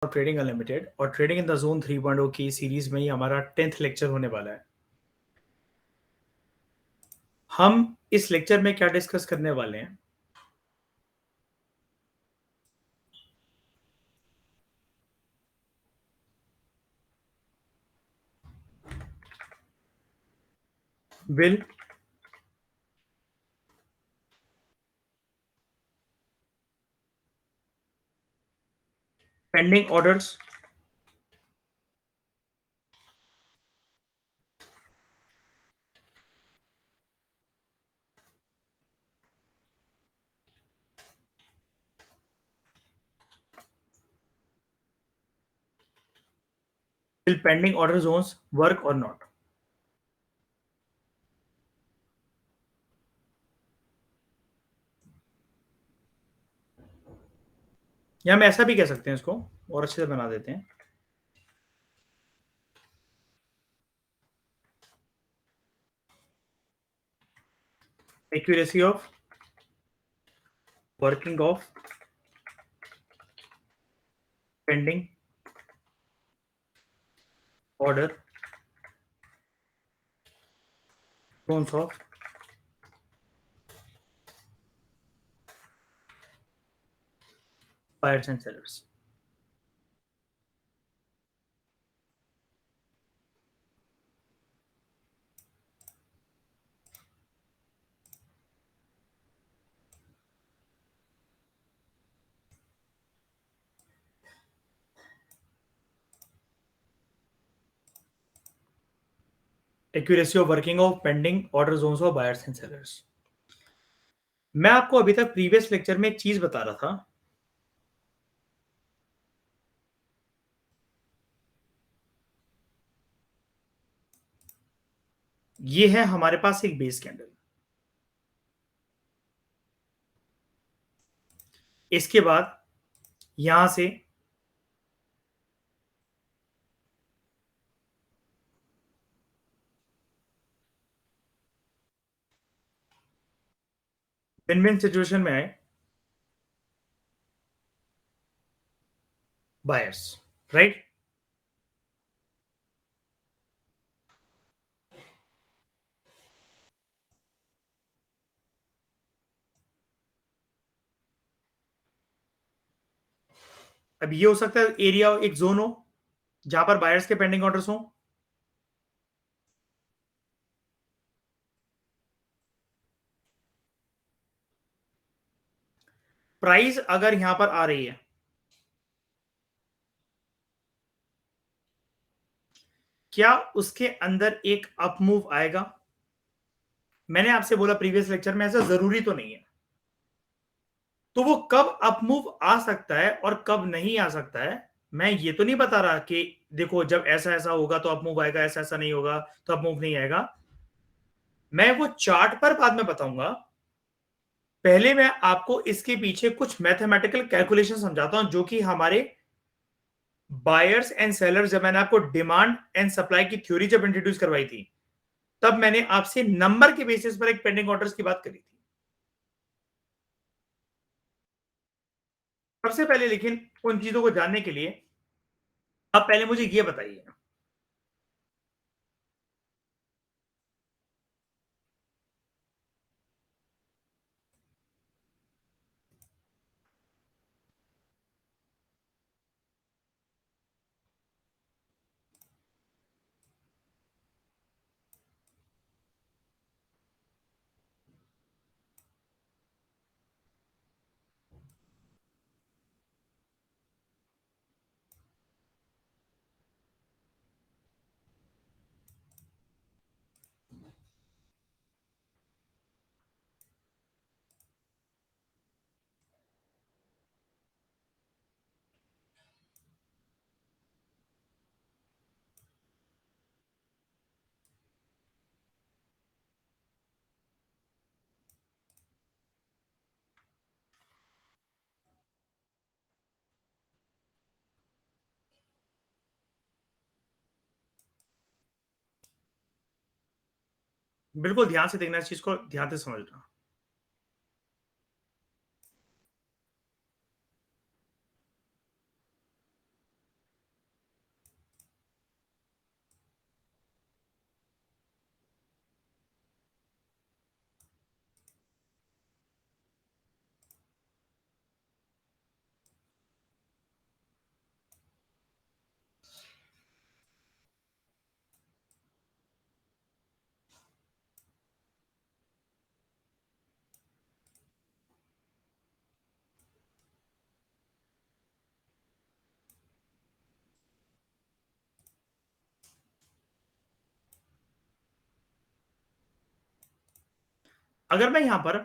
और trading unlimited और trading in the zone 3.0 की सीरीज में ही हमारा 10th लेक्चर होने वाला है। हम इस लेक्चर में क्या डिस्कस करने वाले हैं? Will pending orders will pending order zones work or not? या हम ऐसा भी कह सकते हैं, इसको और अच्छे से बना देते हैं। Accuracy of working of pending order zones of buyers and sellers। Accuracy of working of pending order zones of buyers and sellers. मैं आपको अभी तक प्रीवियस लेक्चर में एक चीज बता रहा था। ये है हमारे पास एक बेस कैंडल। इसके बाद यहां से विन विन सिचुएशन में आए बायर्स, राइट? अब ये हो सकता है एरिया, एक जोन हो जहां पर बायर्स के पेंडिंग ऑर्डर्स हो। प्राइस अगर यहां पर आ रही है, क्या उसके अंदर एक अप मूव आएगा? मैंने आपसे बोला प्रीवियस लेक्चर में, ऐसा जरूरी तो नहीं है। तो वो कब अप मूव आ सकता है और कब नहीं आ सकता है, मैं ये तो नहीं बता रहा कि देखो जब ऐसा ऐसा होगा तो अप मूव आएगा, ऐसा ऐसा नहीं होगा तो अप मूव नहीं आएगा। मैं वो चार्ट पर बाद में बताऊंगा। पहले मैं आपको इसके पीछे कुछ मैथमेटिकल कैलकुलेशन समझाता हूं, जो कि हमारे बायर्स एंड सेलर्स, जब मैंने आपको डिमांड एंड सप्लाई की थ्योरी जब इंट्रोड्यूस करवाई थी, तब मैंने आपसे नंबर के बेसिस पर एक पेंडिंग ऑर्डर्स की बात करी थी। सबसे पहले लेकिन उन चीजों को जानने के लिए अब पहले मुझे ये बताइए, बिल्कुल ध्यान से देखना, इस चीज को ध्यान से समझना। अगर मैं यहां पर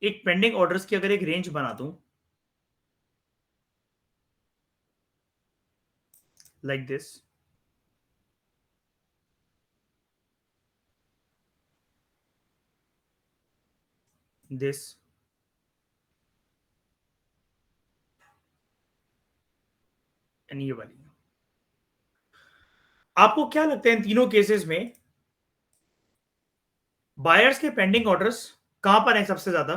एक पेंडिंग ऑर्डर्स की अगर एक रेंज बना दूं लाइक दिस, दिस एंड ये वाली, आपको क्या लगता है इन तीनों केसेस में बायर्स के पेंडिंग ऑर्डर्स कहां पर हैं सबसे ज्यादा?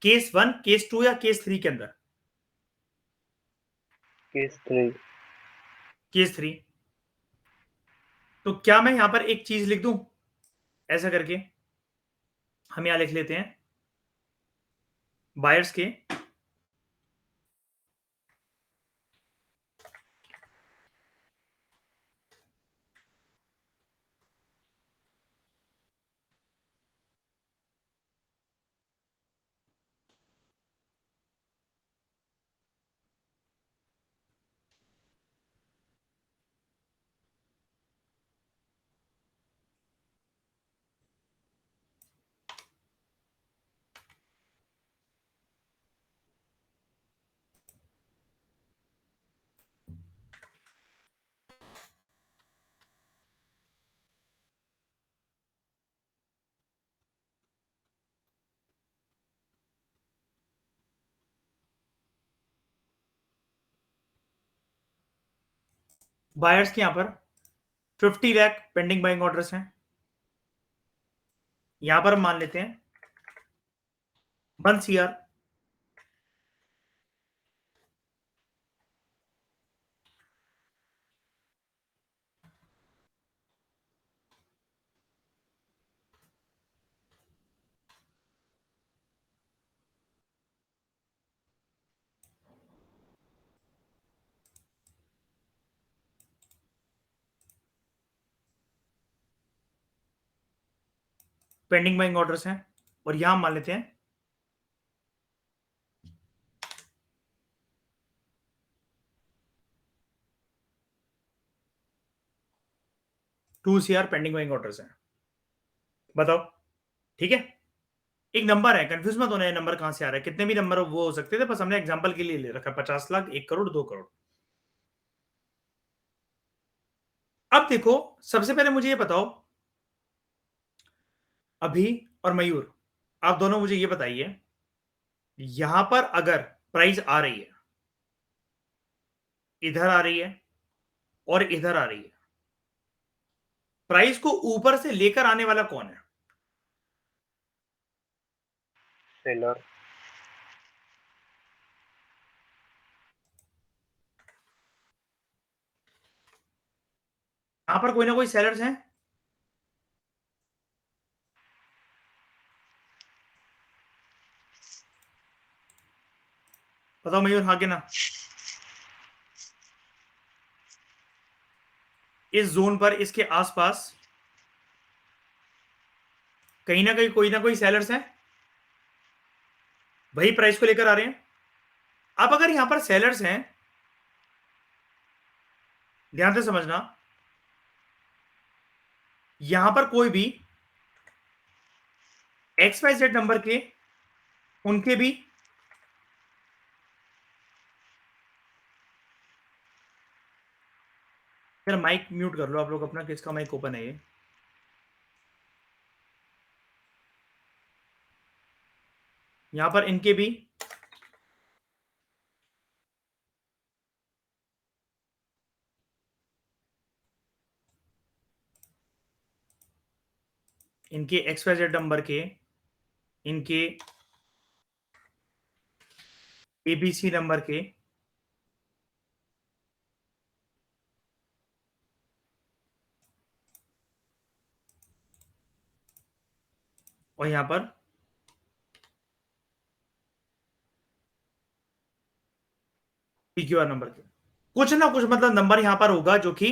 केस 1, केस 2 या केस 3 के अंदर? केस 3। केस 3। तो क्या मैं यहां पर एक चीज लिख दूं ऐसा करके? हम यहां लिख लेते हैं बायर्स के बायर्स के यहां पर 50 लाख पेंडिंग बाइंग ऑर्डर्स हैं। यहां पर हम मान लेते हैं 1 CR। पेंडिंग बाइंग ऑर्डर्स हैं और यहां हम मान लेते हैं 2 CR पेंडिंग बाइंग ऑर्डर्स हैं। बताओ, ठीक है? एक नंबर है, कंफ्यूज मत होना, ये नंबर कहां से आ रहा है, कितने भी नंबर वो हो सकते थे, बस हमने एग्जांपल के लिए ले रखा है 50 लाख, 1 करोड़, 2 करोड़। अब देखो, सबसे पहले मुझे ये बताओ, अभी और मयूर, आप दोनों मुझे ये बताइए, यहां पर अगर प्राइस आ रही है, इधर आ रही है और इधर आ रही है, प्राइस को ऊपर से लेकर आने वाला कौन है? सेलर। यहां पर कोई ना कोई सेलर्स हैं? बताओ मयूर, हाँ कि ना? इस जोन पर, इसके आसपास कहीं ना कोई सेलर्स हैं, वही प्राइस को लेकर आ रहे हैं। अब अगर यहां पर सेलर्स हैं, ध्यान से समझना, यहां पर कोई भी XYZ नंबर के, उनके भी यार माइक म्यूट कर लो आप लोग अपना, किसका माइक ओपन है ये? यहां पर इनके भी इनके XYZ नंबर के, इनके ABC नंबर के, और यहां पर PQR नंबर के, कुछ ना कुछ मतलब नंबर यहां पर होगा जो कि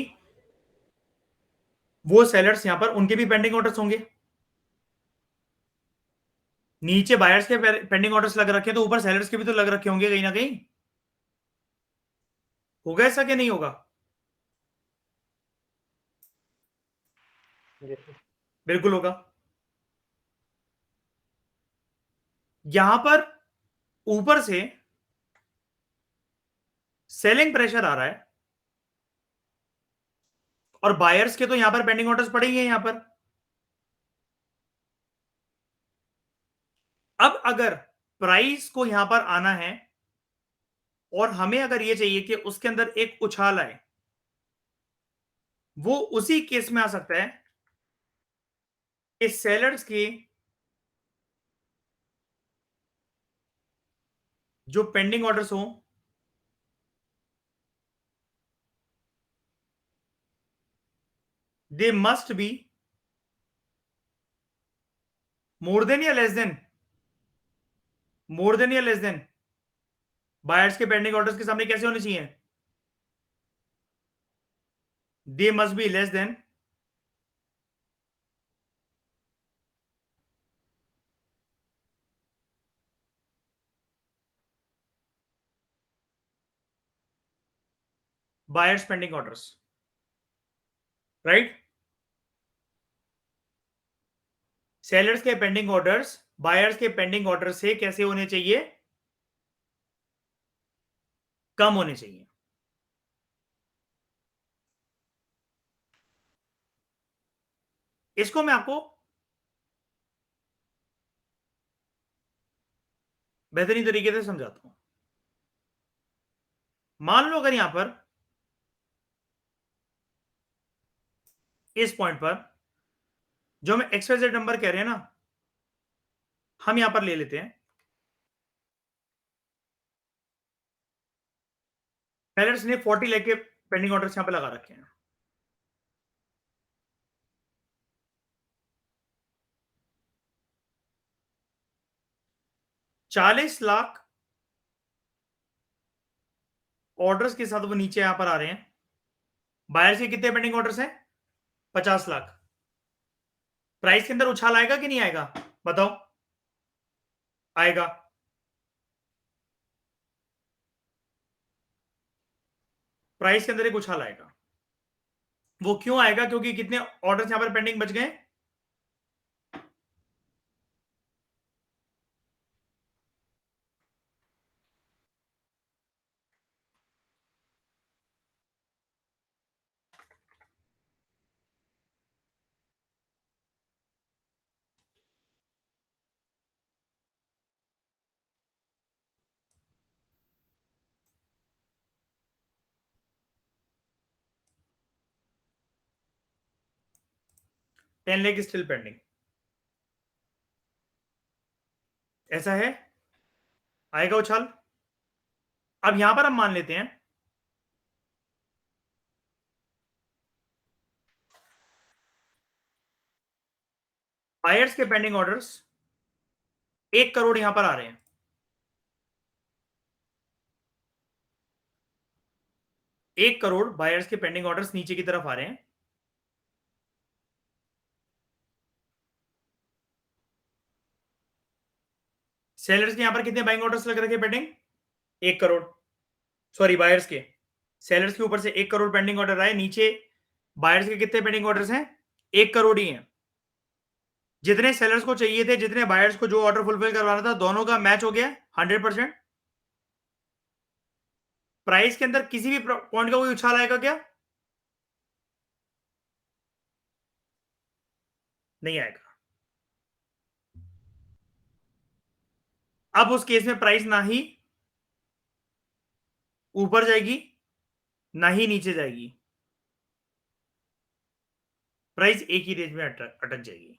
वो सेलर्स, यहां पर उनके भी पेंडिंग ऑर्डर्स होंगे। नीचे बायर्स के पेंडिंग ऑर्डर्स लग रखे हैं, तो ऊपर सेलर्स के भी तो लग रखे होंगे कहीं ना कहीं। होगा ऐसा कि नहीं होगा? जैसे बिल्कुल होगा। यहां पर ऊपर से सेलिंग प्रेशर आ रहा है और बायर्स के तो यहां पर पेंडिंग ऑर्डर्स पड़े ही हैं यहां पर। अब अगर प्राइस को यहां पर आना है और हमें अगर ये चाहिए कि उसके अंदर एक उछाल आए, वो उसी केस में आ सकता है कि सेलर्स की जो पेंडिंग ऑर्डर्स हो they must be more than या लेस देन, मोर देन या लेस देन बायर्स के पेंडिंग ऑर्डर्स के सामने कैसे होने चाहिए? They must be less than buyers pending orders, right? Sellers के पेंडिंग ऑर्डर्स बायर्स के पेंडिंग ऑर्डर से कैसे होने चाहिए? कम होने चाहिए। इसको मैं आपको बेहतरीन तरीके से समझाता हूं। मान लो अगर यहां पर इस पॉइंट पर जो हम XYZ नंबर कह रहे हैं ना, हम यहां पर ले लेते हैं सेलर्स ने 40 लाख के पेंडिंग ऑर्डर्स यहां पर लगा रखे हैं। 40 लाख ऑर्डर्स के साथ वो नीचे यहां पर आ रहे हैं। बायर्स के कितने पेंडिंग ऑर्डर्स हैं? 50 लाख। प्राइस के अंदर उछाल आएगा कि नहीं आएगा? बताओ। आएगा। प्राइस के अंदर एक उछाल आएगा। वो क्यों आएगा? क्योंकि कितने ऑर्डर्स यहां पर पेंडिंग बच गए? 10 लाख स्टिल पेंडिंग। ऐसा है, आएगा उछाल। अब यहां पर हम मान लेते हैं बायर्स के पेंडिंग ऑर्डर्स 1 करोड़ यहां पर आ रहे हैं। 1 करोड़ बायर्स के पेंडिंग ऑर्डर्स नीचे की तरफ आ रहे हैं। सेलर्स के यहां पर कितने बाइंग ऑर्डर्स लग रखे पेंडिंग? 1 करोड़। सॉरी, बायर्स के। सेलर्स के ऊपर से 1 करोड़ पेंडिंग ऑर्डर आए, नीचे बायर्स के कितने पेंडिंग ऑर्डर्स हैं? 1 करोड़ ही हैं। जितने सेलर्स को चाहिए थे, जितने बायर्स को जो ऑर्डर फुलफिल करवाना था, दोनों का मैच हो गया 100%। प्राइस के अंदर किसी भी पॉइंट का कोई उछाल आएगा क्या? नहीं आएगा। अब उस केस में प्राइस ना ही ऊपर जाएगी ना ही नीचे जाएगी, प्राइस एक ही रेंज में अटक जाएगी।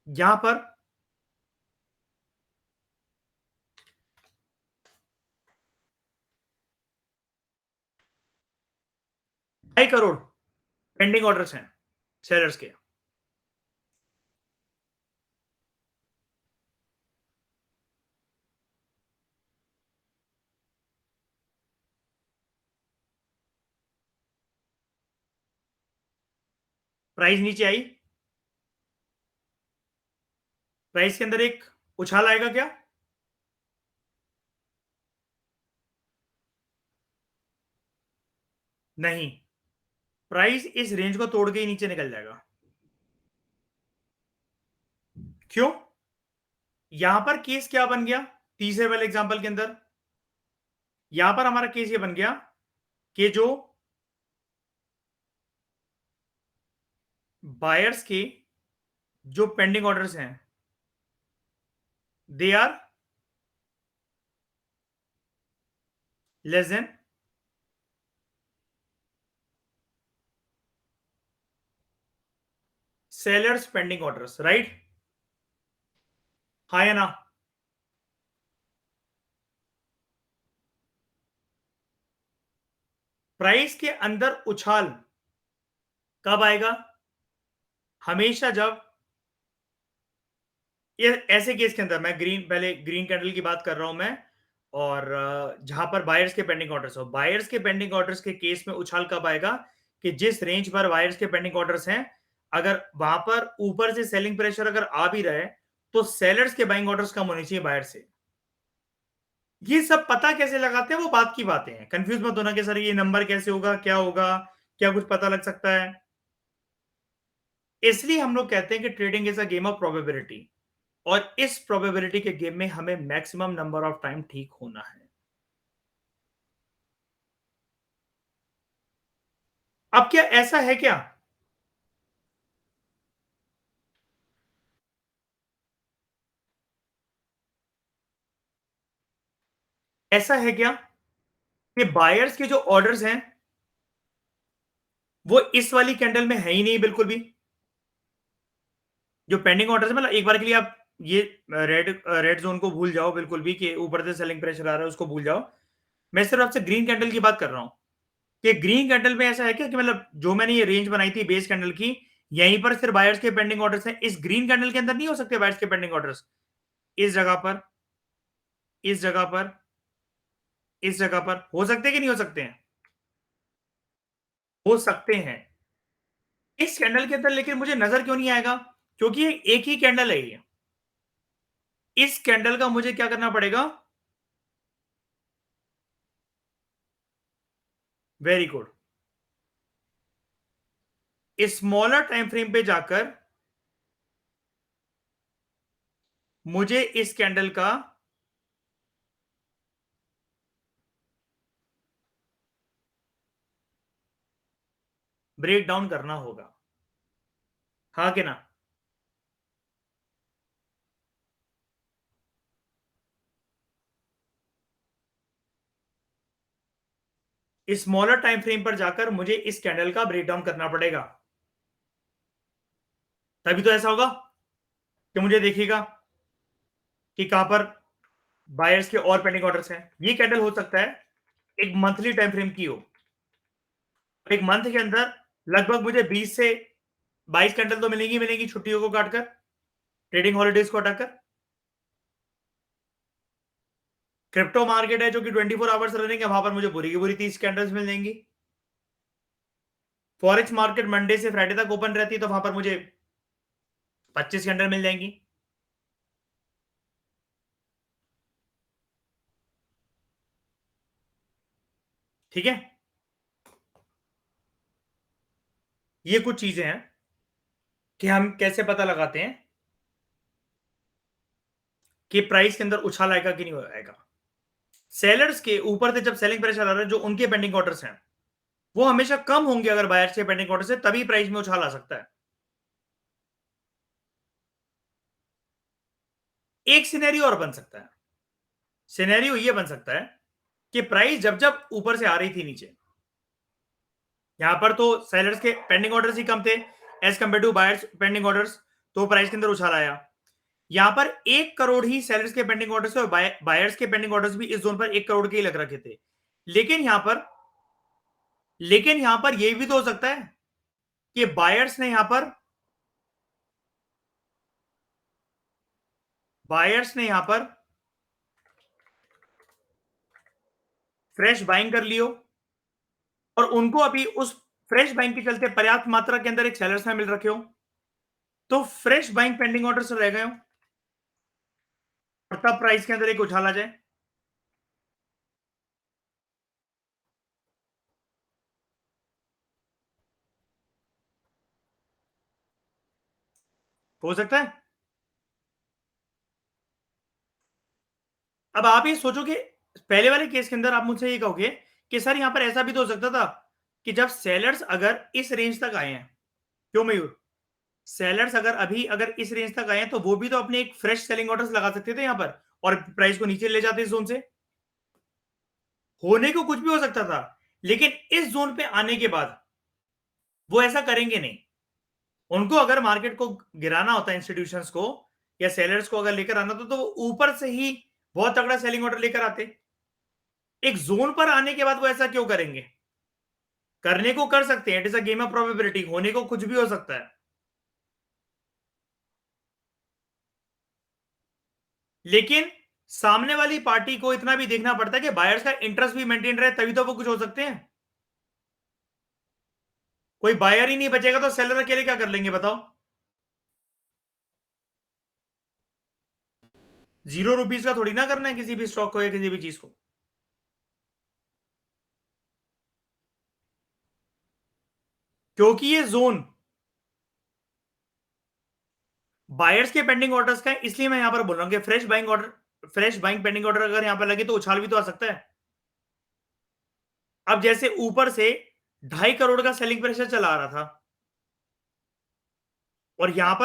यहां पर 2.5 करोड़ पेंडिंग ऑर्डर्स हैं सेलर्स के। प्राइस नीचे आई, प्राइस के अंदर एक उछाल आएगा क्या? नहीं। प्राइस इस रेंज को तोड़ के ही नीचे निकल जाएगा। क्यों? यहां पर केस क्या बन गया तीसरे वाले एग्जांपल के अंदर? यहां पर हमारा केस ये बन गया कि जो बायर्स के जो पेंडिंग ऑर्डर्स हैं they are less than sellers pending orders, right? हाँ या ना? प्राइस के अंदर उछाल कब आएगा? हमेशा जब ये ऐसे केस के अंदर, मैं पहले ग्रीन कैंडल की बात कर रहा हूं मैं, और जहां पर बायर्स के पेंडिंग ऑर्डर्स हो, बायर्स के पेंडिंग ऑर्डर्स के केस में उछाल कब आएगा कि जिस रेंज पर बायर्स के पेंडिंग ऑर्डर्स हैं, अगर वहां पर ऊपर से सेलिंग प्रेशर अगर आ भी रहा है तो सेलर्स के बाइंग ऑर्डर्स कम होने चाहिए बायर से। ये सब पता कैसे लगाते हैं वो बात की बातें हैं, कंफ्यूज मत होना कि सर ये नंबर कैसे होगा, क्या होगा, क्या कुछ पता लग सकता है। इसलिए हम लोग कहते हैं कि trading is a game of probability, और इस प्रोबेबिलिटी के गेम में हमें मैक्सिमम नंबर ऑफ टाइम ठीक होना है। अब क्या ऐसा है क्या ऐसा है क्या कि बायर्स के जो ऑर्डर्स हैं वो इस वाली कैंडल में है ही नहीं बिल्कुल भी? जो पेंडिंग ऑर्डर्स है, मतलब एक बार के लिए आप ये रेड रेड जोन को भूल जाओ बिल्कुल भी कि ऊपर से सेलिंग प्रेशर आ रहा है, उसको भूल जाओ। मैं सिर्फ आपसे ग्रीन कैंडल की बात कर रहा हूं कि ग्रीन कैंडल में ऐसा है क्या कि मतलब जो मैंने ये रेंज बनाई थी बेस कैंडल की, यहीं पर सिर्फ बायर्स के पेंडिंग ऑर्डर्स हैं, इस ग्रीन कैंडल के अंदर नहीं हो सकते बायर्स के पेंडिंग ऑर्डर्स? इस जगह पर, इस जगह पर, इस जगह पर हो सकते हैं कि नहीं हो सकते हैं? हो सकते हैं। इस कैंडल के अंदर लेकिन मुझे नजर क्यों नहीं आएगा? क्योंकि ये एक ही कैंडल है ये। इस कैंडल का मुझे क्या करना पड़ेगा? Very good. Smaller time frame पे जाकर मुझे इस कैंडल का ब्रेक डाउन करना होगा, हाँ कि ना? स्मॉलर टाइम फ्रेम पर जाकर मुझे इस कैंडल का ब्रेक डाउन करना पड़ेगा, तभी तो ऐसा होगा कि मुझे देखिएगा कि कहां पर बायर्स के और पेंडिंग ऑर्डर्स हैं। ये कैंडल हो सकता है एक मंथली टाइम फ्रेम की हो, एक मंथ के अंदर लगभग मुझे 20 से 22 कैंडल तो मिलेंगी मिलेंगी, छुट्टियों को काटकर, ट्रेडिंग हॉलीडेज को हटाकर। क्रिप्टो मार्केट है जो कि 24 आवर्स रनिंग है, वहां पर मुझे पूरी की पूरी 30 कैंडल्स मिल जाएंगी। फॉरेक्स मार्केट मंडे से फ्राइडे तक ओपन रहती है तो वहां पर मुझे 25 कैंडल मिल जाएंगी। ठीक है, ये कुछ चीजें हैं कि हम कैसे पता लगाते हैं कि प्राइस के अंदर उछाल आएगा कि नहीं आएगा। सेलर्स के ऊपर से जब सेलिंग प्रेशर आ रहा है, जो उनके पेंडिंग ऑर्डर्स हैं वो हमेशा कम होंगे अगर बायर्स के पेंडिंग ऑर्डर से, तभी प्राइस में उछाल आ सकता है। एक सिनेरियो और बन सकता है, सिनेरियो ये बन सकता है कि प्राइस जब जब ऊपर से आ रही थी नीचे, यहां पर तो सेलर्स के पेंडिंग ऑर्डर्स ही कम थे as compare to buyers pending orders, तो प्राइस के अंदर उछाल आया। यहां पर 1 करोड़ ही सेलर्स के पेंडिंग ऑर्डर्स और बायर्स के पेंडिंग ऑर्डर्स भी इस जोन पर 1 करोड़ के ही लग रखे थे। लेकिन यहां पर यह भी तो हो सकता है कि बायर्स ने यहां पर फ्रेश बाइंग कर लियो, और उनको अभी उस फ्रेश बाइंग के चलते पर्याप्त मात्रा के अंदर एक सेलर्स में मिल रखे हो, तो फ्रेश बाइंग पेंडिंग ऑर्डर से रह गए हो, और तब प्राइस के अंदर एक उछाल आ जाए। हो सकता है। अब आप ये सोचो कि पहले वाले केस के अंदर आप मुझसे ये कहोगे कि सर यहां पर ऐसा भी तो हो सकता था कि जब सेलर्स अगर इस रेंज तक आए हैं, क्यों मयूर, सेलर्स अगर इस रेंज तक आए हैं तो वो भी तो अपने एक फ्रेश सेलिंग ऑर्डर्स लगा सकते थे यहां पर और प्राइस को नीचे ले जाते इस जोन से। होने को कुछ भी हो सकता था, लेकिन इस जोन पे आने के बाद वो ऐसा करेंगे नहीं। उनको अगर मार्केट को गिराना होता है, इंस्टीट्यूशंस को या सेलर्स को अगर लेकर आना तो वो ऊपर से ही बहुत तगड़ा सेलिंग ऑर्डर लेकर आते। एक जोन पर आने के बाद वो ऐसा क्यों करेंगे? करने को कर सकते हैं, it is a game of probability, होने को कुछ भी हो सकता है। लेकिन सामने वाली पार्टी को इतना भी देखना पड़ता है कि बायर्स का इंटरेस्ट भी मेंटेन रहे, तभी तो वो कुछ हो सकते हैं। कोई बायर ही नहीं बचेगा तो सेलर अकेले क्या कर लेंगे बताओ? ₹0 का थोड़ी ना करना है किसी भी स्टॉक को या किसी भी चीज को। क्योंकि ये जोन बायर्स के पेंडिंग ऑर्डर्स का है, इसलिए मैं यहां पर बोल रहा हूं कि फ्रेश बाइंग पेंडिंग ऑर्डर अगर यहां पर लगे तो उछाल भी तो आ सकता है। अब जैसे ऊपर से 2.5 करोड़ का सेलिंग प्रेशर चला आ रहा था और यहां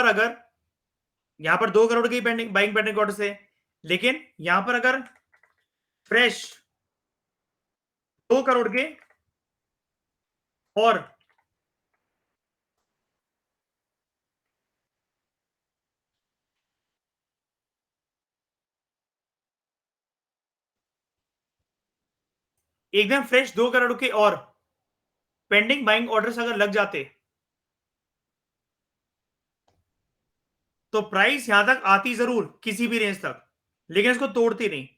पर 2 करोड़ की बाइंग पेंडिंग ऑर्डर से, लेकिन यहां पर अगर फ्रेश 2 करोड़ के और एकदम फ्रेश 2 करोड़ के और पेंडिंग बाइंग ऑर्डर्स अगर लग जाते तो प्राइस यहां तक आती जरूर किसी भी रेंज तक, लेकिन इसको तोड़ती नहीं।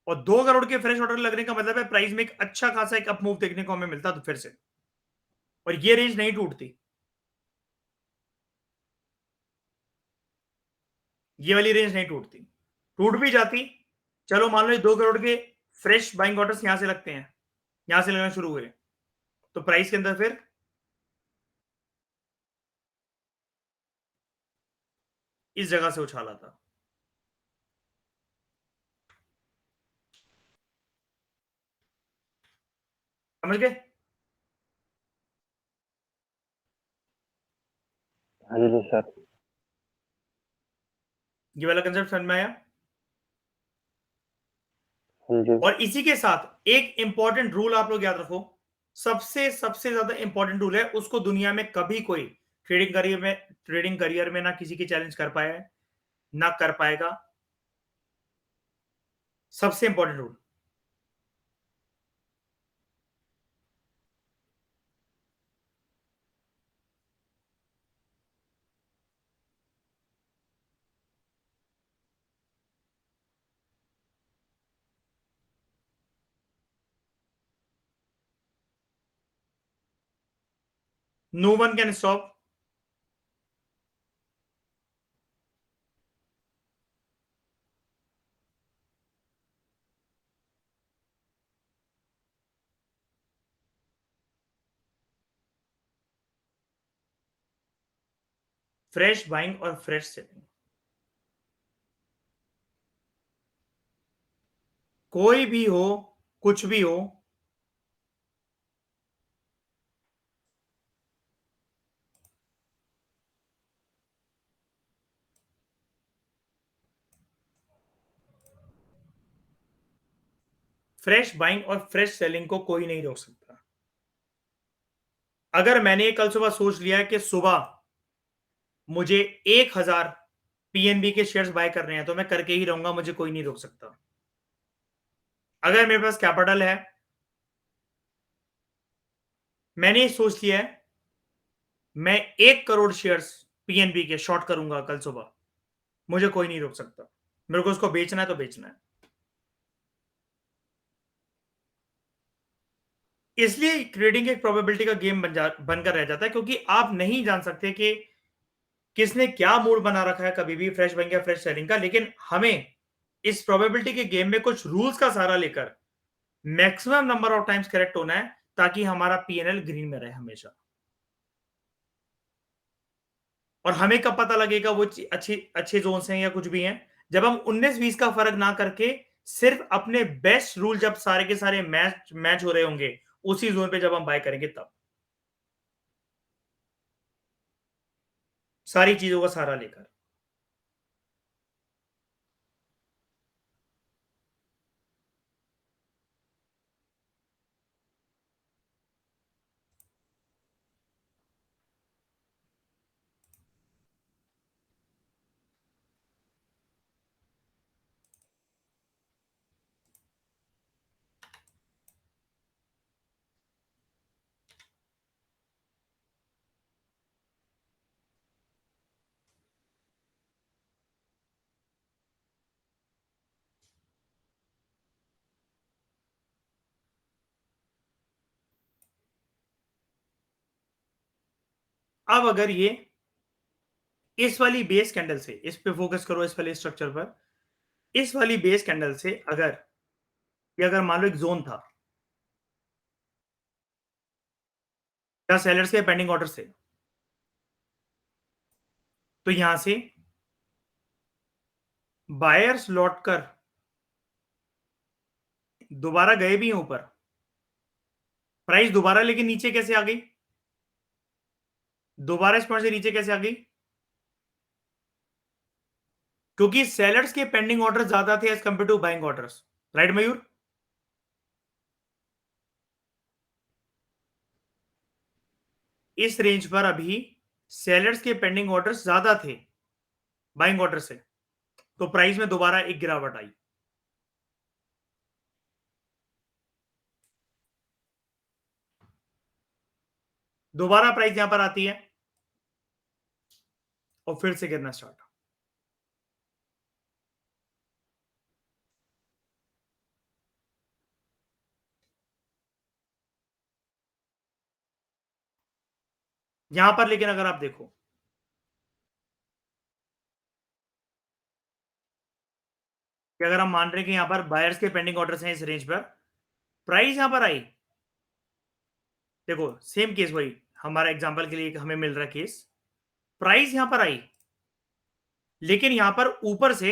और 2 करोड़ के फ्रेश ऑर्डर लगने का मतलब है प्राइस में एक अच्छा खासा एक अप मूव देखने को हमें मिलता तो फिर से, और ये रेंज नहीं टूटती, ये वाली रेंज नहीं टूटती। टूट भी जाती, चलो मान लो 2 करोड़ के फ्रेश बाइंग ऑर्डर्स यहां से लगते हैं, यहां से लगना शुरू हुए, तो प्राइस के अंदर फिर इस जगह से उछाला था। समझ गए? हाँ जी सर। ये वाला कंसेप्ट समझ में आया? हाँ जी। और इसी के साथ एक इंपॉर्टेंट रूल आप लोग याद रखो, सबसे सबसे ज्यादा इंपॉर्टेंट रूल है, उसको दुनिया में कभी कोई ट्रेडिंग करियर में ना किसी की चैलेंज कर पाया है ना कर पाएगा। सबसे important rule, no one can stop fresh buying और फ्रेश सेलिंग। कोई भी हो, कुछ भी हो, फ्रेश बाइंग और फ्रेश सेलिंग को कोई नहीं रोक सकता। अगर मैंने कल सुबह सोच लिया है कि सुबह मुझे 1,000 पीएनबी के शेयर्स बाय करने हैं तो मैं करके ही रहूंगा, मुझे कोई नहीं रोक सकता। अगर मेरे पास कैपिटल है, मैंने ये सोच लिया है मैं 1 करोड़ शेयर्स पीएनबी के शॉर्ट करूंगा कल सुबह, मुझे कोई नहीं रोक सकता। मेरे को उसको बेचना है तो बेचना है। इसलिए ट्रेडिंग एक प्रोबेबिलिटी का गेम बनकर रह जाता है, क्योंकि आप नहीं जान सकते कि किसने क्या मूड बना रखा है कभी भी फ्रेश बन गया फ्रेश सेलिंग का। लेकिन हमें इस प्रोबेबिलिटी के गेम में कुछ रूल्स का सहारा लेकर maximum number of times correct होना है, ताकि हमारा पीएनएल ग्रीन में रहे हमेशा। और हमें कब पता लगेगा वो अच्छी अच्छे जोन्स हैं या कुछ भी हैं, जब हम 19-20 का फर्क ना करके सिर्फ अपने बेस्ट रूल जब सारे के सारे मैच मैच हो रहे होंगे, उसी जोन पे जब हम बाय करेंगे तब। सारी चीजों का सहारा लेकर। अब अगर ये इस वाली बेस कैंडल से, इस पे फोकस करो, इस वाले स्ट्रक्चर पर, इस वाली बेस कैंडल से अगर ये अगर मान लो एक जोन था या सेलर्स के पेंडिंग ऑर्डर से, तो यहां से बायर्स लौटकर दोबारा गए भी हैं ऊपर, प्राइस दोबारा लेकिन नीचे कैसे आ गई, दोबारा इस पॉइंट से नीचे कैसे आ गई, क्योंकि सेलर्स के पेंडिंग ऑर्डर ज्यादा थे as compare to buying orders. Right Mayur? इस रेंज पर अभी सेलर्स के पेंडिंग ऑर्डर्स ज्यादा थे बाइंग ऑर्डर से, तो प्राइस में दोबारा एक गिरावट आई। दोबारा प्राइस यहां पर आती है और फिर से गिरना स्टार्ट। यहां पर लेकिन अगर आप देखो, कि अगर हम मान रहे हैं कि यहां पर बायर्स के पेंडिंग ऑर्डर्स हैं इस रेंज पर, प्राइस यहां पर आई, देखो सेम केस वही, हमारा एग्जांपल के लिए हमें मिल रहा केस, प्राइस यहां पर आई, लेकिन यहां पर ऊपर से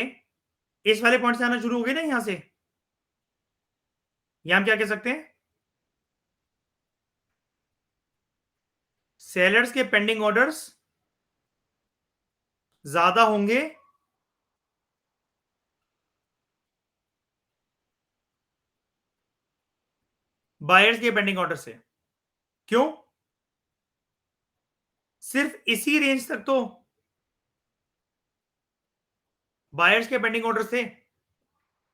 इस वाले पॉइंट से आना शुरू हो गए ना, यहां से, यहां हम क्या कह सकते हैं, सेलर्स के पेंडिंग ऑर्डर्स ज्यादा होंगे बायर्स के पेंडिंग ऑर्डर से। क्यों? सिर्फ इसी रेंज तक तो बायर्स के पेंडिंग ऑर्डर थे,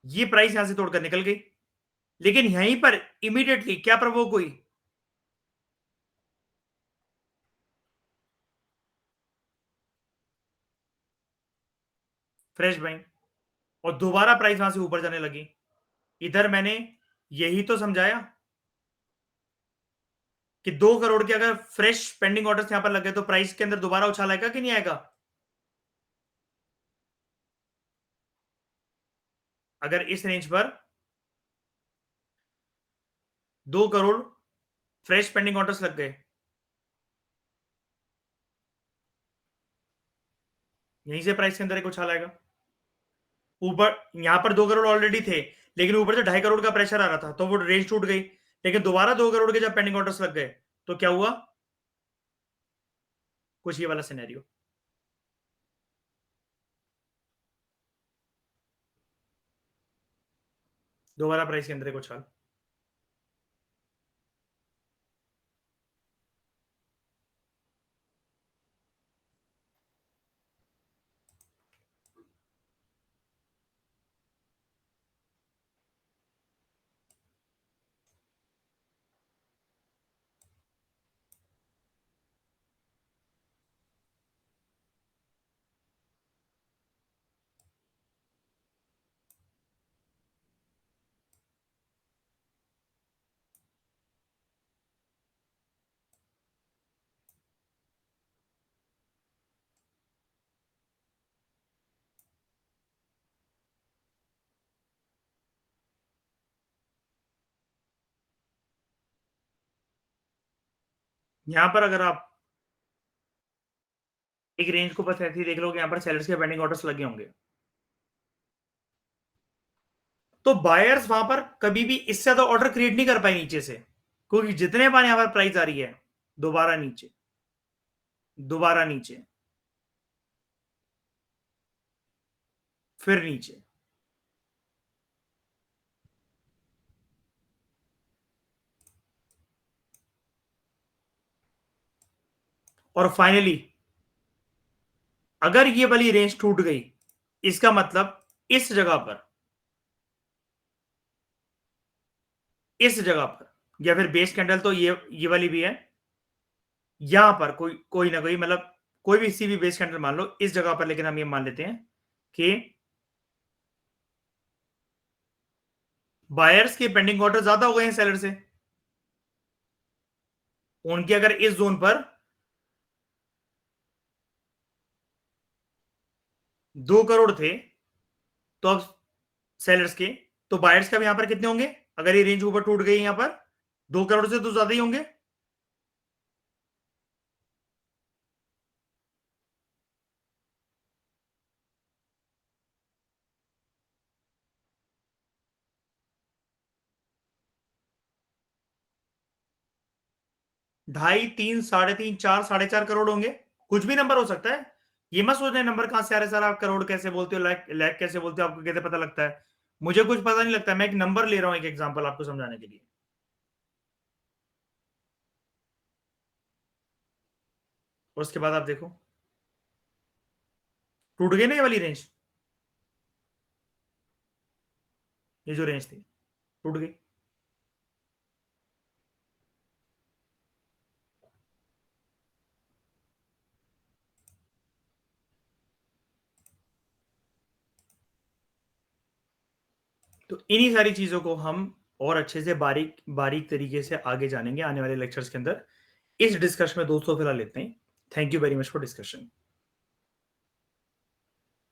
ये प्राइस यहां से तोड़कर निकल गई, लेकिन यहीं पर इमीडिएटली क्या प्रवोक हुई, फ्रेश बाइंग, और दोबारा प्राइस वहां से ऊपर जाने लगी। इधर मैंने यही तो समझाया कि 2 करोड़ के अगर फ्रेश पेंडिंग ऑर्डर्स यहां पर लगे तो प्राइस के अंदर दोबारा उछाल आएगा कि नहीं आएगा। अगर इस रेंज पर 2 करोड़ फ्रेश पेंडिंग ऑर्डर्स लग गए, यहीं से प्राइस के अंदर एक उछाल आएगा। ऊपर यहां पर 2 करोड़ ऑलरेडी थे, लेकिन ऊपर से 2.5 करोड़ का प्रेशर आ रहा था, तो वो रेंज टूट गई, लेकिन दोबारा 2 करोड़ के जब पेंडिंग ऑर्डर्स लग गए, तो क्या हुआ, कुछ ये वाला सिनेरियो। दोबारा प्राइस के अंदर एक उछाल। यहां पर अगर आप एक रेंज को बस ऐसे ही देख लो कि यहाँ पर सेलर्स के पेंडिंग ऑर्डर्स लगे होंगे, तो बायर्स वहां पर कभी भी इससे ज्यादा ऑर्डर क्रिएट नहीं कर पाए नीचे से, क्योंकि जितने बार यहां पर प्राइस आ रही है दोबारा नीचे, दोबारा नीचे, फिर नीचे, और फाइनली अगर ये वाली रेंज टूट गई, इसका मतलब इस जगह पर, इस जगह पर, या फिर बेस कैंडल तो ये वाली भी है, यहां पर कोई कोई ना कोई, मतलब कोई भी सी भी बेस कैंडल मान लो इस जगह पर, लेकिन हम ये मान लेते हैं कि बायर्स के पेंडिंग ऑर्डर ज्यादा हो गए हैं सेलर से, उनके अगर इस जोन पर 2 करोड़ थे, तो अब सेलर्स के, तो बायर्स का भी यहां पर कितने होंगे, अगर ये रेंज ऊपर टूट गई यहां पर 2 करोड़ से तो ज्यादा ही होंगे। ढाई, 3, 3.5, 4, 4.5 करोड़ होंगे, कुछ भी नंबर हो सकता है। ये मत सोचना नंबर कहां से आ रहे सर, आप करोड़ कैसे बोलते हो, लाख लाख कैसे बोलते हो, आपको कैसे पता लगता है? मुझे कुछ पता नहीं लगता, मैं एक नंबर ले रहा हूं, एक एग्जांपल आपको समझाने के लिए। और उसके बाद आप देखो टूट गई ना ये वाली रेंज, ये जो रेंज थी टूट गई। तो इन्हीं सारी चीजों को हम और अच्छे से बारीक बारीक तरीके से आगे जानेंगे आने वाले लेक्चर्स के अंदर। इस डिस्कशन में दोस्तों फिलहाल इतना ही। Thank you very much for discussion.